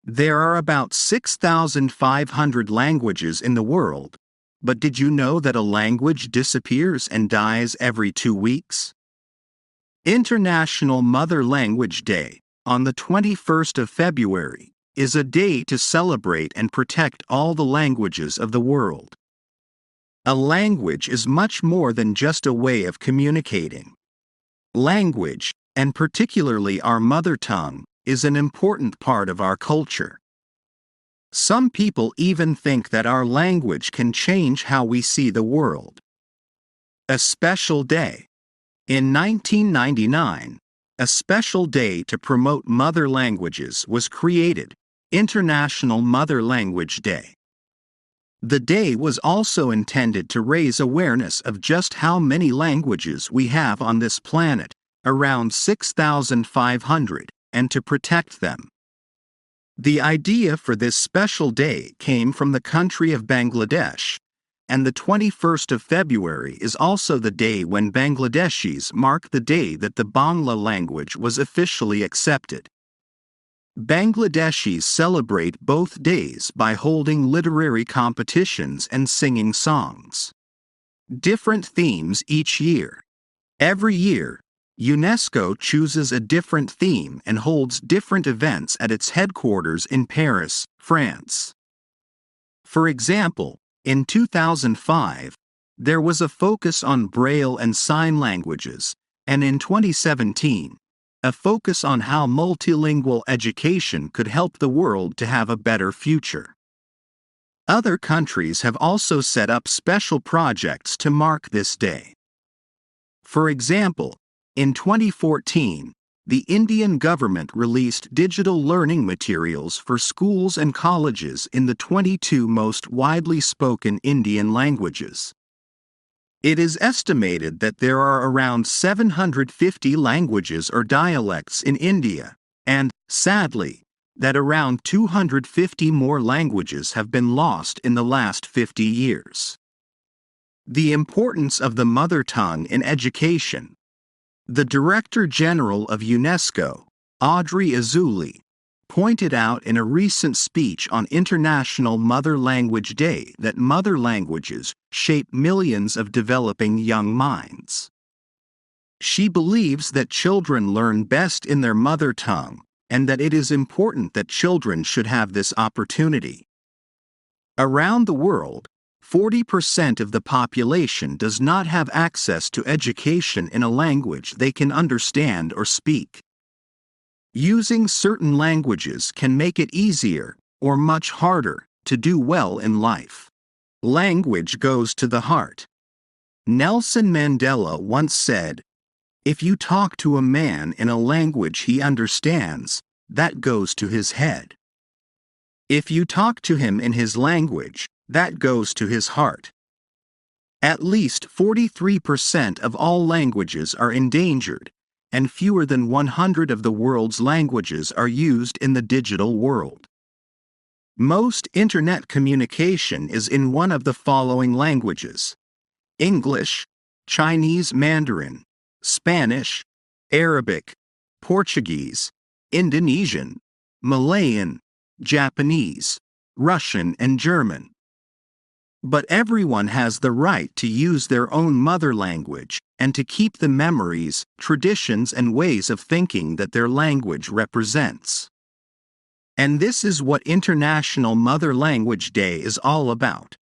There are about 6,500 languages in the world, but did you know that a language disappears and dies every 2 weeks? International Mother Language Day, on the 21st of February, is a day to celebrate and protect all the languages of the world. A language is much more than just a way of communicating. Language, and particularly our mother tongue, is an important part of our culture. Some people even think that our language can change how we see the world. A special day. In 1999, a special day to promote mother languages was created, International Mother Language Day. The day was also intended to raise awareness of just how many languages we have on this planet, around 6,500, and to protect them. The idea for this special day came from the country of Bangladesh, and the 21st of February is also the day when Bangladeshis mark the day that the Bangla language was officially accepted. Bangladeshis celebrate both days by holding literary competitions and singing songs. Different themes each year. Every year, UNESCO chooses a different theme and holds different events at its headquarters in Paris, France. For example, in 2005, there was a focus on Braille and sign languages, and in 2017, a focus on how multilingual education could help the world to have a better future. Other countries have also set up special projects to mark this day. For example, in 2014, the Indian government released digital learning materials for schools and colleges in the 22 most widely spoken Indian languages. It is estimated that there are around 750 languages or dialects in India, and, sadly, that around 250 more languages have been lost in the last 50 years. The importance of the mother tongue in education. The Director General of UNESCO, Audrey Azoulay, pointed out in a recent speech on International Mother Language Day that mother languages shape millions of developing young minds. She believes that children learn best in their mother tongue, and that it is important that children should have this opportunity. Around the world, 40% of the population does not have access to education in a language they can understand or speak. Using certain languages can make it easier, or much harder, to do well in life. Language goes to the heart. Nelson Mandela once said, "If you talk to a man in a language he understands, that goes to his head. If you talk to him in his language, that goes to his heart." At least 43% of all languages are endangered, and fewer than 100 of the world's languages are used in the digital world. Most internet communication is in one of the following languages: English, Chinese Mandarin, Spanish, Arabic, Portuguese, Indonesian, Malayan, Japanese, Russian, and German. But everyone has the right to use their own mother language and to keep the memories, traditions, and ways of thinking that their language represents. And this is what International Mother Language Day is all about.